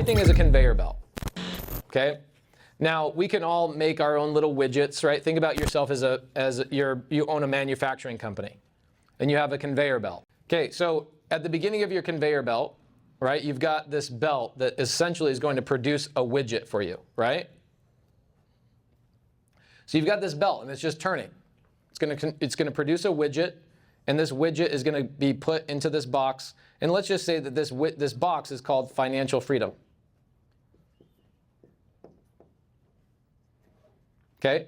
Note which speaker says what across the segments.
Speaker 1: everything is a conveyor belt, okay? Now, we can all make our own little widgets, right? Think about yourself you own a manufacturing company, and you have a conveyor belt. Okay, so at the beginning of your conveyor belt, right, you've got this belt that essentially is going to produce a widget for you, right? So you've got this belt, and it's just turning. It's going to produce a widget, and this widget is going to be put into this box. And let's just say that this box is called financial freedom. Okay?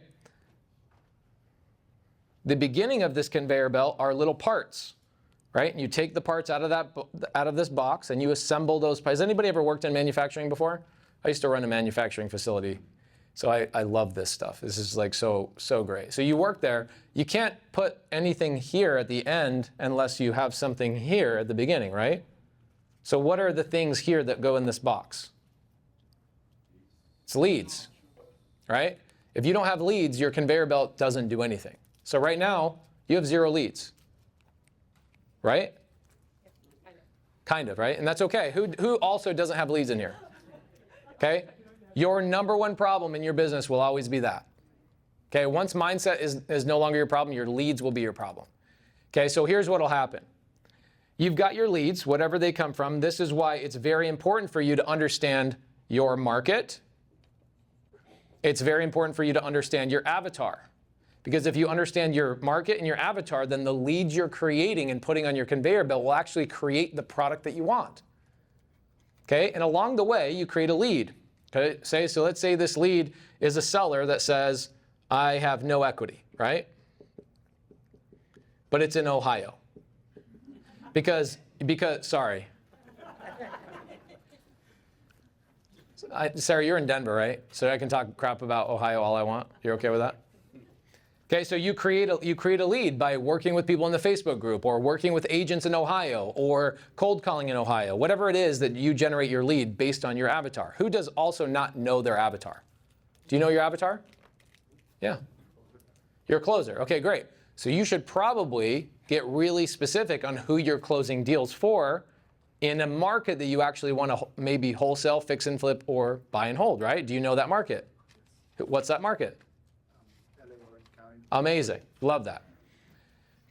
Speaker 1: The beginning of this conveyor belt are little parts, right? And you take the parts out of this box, and you assemble those parts. Has anybody ever worked in manufacturing before? I used to run a manufacturing facility. So I love this stuff. This is like so great. So you work there. You can't put anything here at the end unless you have something here at the beginning, right? So what are the things here that go in this box? It's leads, right? If you don't have leads, your conveyor belt doesn't do anything. So right now, you have 0 leads, right? Kind of, right? And that's okay. Who also doesn't have leads in here? Okay? Your number one problem in your business will always be that. Okay, once mindset is no longer your problem, your leads will be your problem. Okay, so here's what will happen. You've got your leads, whatever they come from. This is why it's very important for you to understand your market. It's very important for you to understand your avatar. Because if you understand your market and your avatar, then the leads you're creating and putting on your conveyor belt will actually create the product that you want. Okay, and along the way, you create a lead. Okay, so let's say this lead is a seller that says, I have no equity, right? But it's in Ohio. Because sorry. Sarah, you're in Denver, right? So I can talk crap about Ohio all I want. You're okay with that? Okay, so you create a lead by working with people in the Facebook group, or working with agents in Ohio, or cold calling in Ohio, whatever it is that you generate your lead based on your avatar. Who does also not know their avatar? Do you know your avatar? Yeah. You're a closer. Okay, great. So you should probably get really specific on who you're closing deals for in a market that you actually want to maybe wholesale, fix and flip, or buy and hold, right? Do you know that market? What's that market? Amazing. Love that.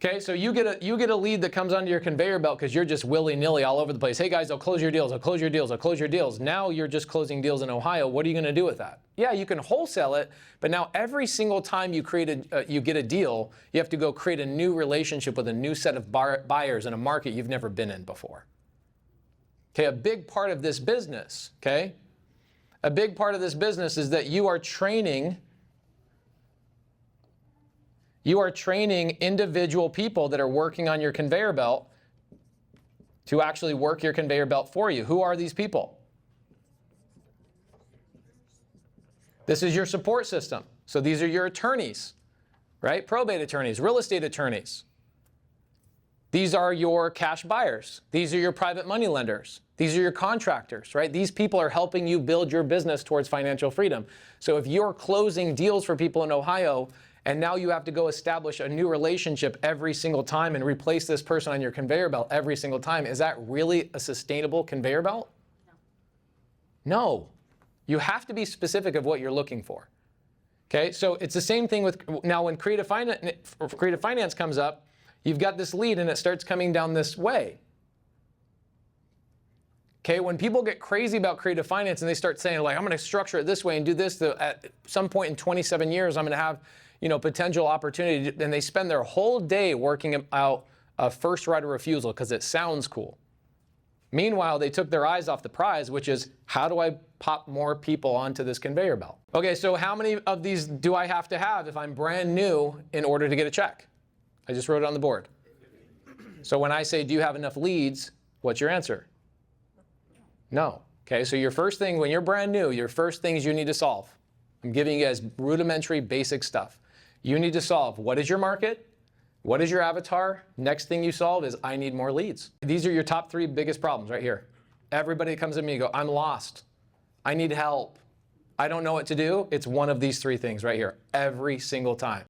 Speaker 1: Okay, so you get a lead that comes onto your conveyor belt because you're just willy-nilly all over the place. Hey guys, I'll close your deals, I'll close your deals, I'll close your deals. Now you're just closing deals in Ohio. What are you going to do with that? Yeah, you can wholesale it, but now every single time you get a deal, you have to go create a new relationship with a new set of buyers in a market you've never been in before. Okay, a big part of this business, okay? A big part of this business is that you are training individual people that are working on your conveyor belt to actually work your conveyor belt for you. Who are these people? This is your support system. So these are your attorneys, right? Probate attorneys, real estate attorneys. These are your cash buyers. These are your private money lenders. These are your contractors, right? These people are helping you build your business towards financial freedom. So if you're closing deals for people in Ohio, and now you have to go establish a new relationship every single time and replace this person on your conveyor belt every single time, is that really a sustainable conveyor belt? No. You have to be specific of what you're looking for. Okay, so it's the same thing with, now when creative finance comes up, you've got this lead and it starts coming down this way. Okay, when people get crazy about creative finance and they start saying, like, I'm going to structure it this way and do this, at some point in 27 years, I'm going to have, potential opportunity, and they spend their whole day working out a first right of refusal because it sounds cool. Meanwhile, they took their eyes off the prize, which is, how do I pop more people onto this conveyor belt? Okay, so how many of these do I have to have if I'm brand new in order to get a check? I just wrote it on the board. So when I say, do you have enough leads, what's your answer? No. Okay, so your first thing, when you're brand new, your first things you need to solve. I'm giving you guys rudimentary, basic stuff. You need to solve, what is your market? What is your avatar? Next thing you solve is, I need more leads. These are your top 3 biggest problems right here. Everybody comes to me and go, I'm lost. I need help. I don't know what to do. It's one of these 3 things right here, every single time.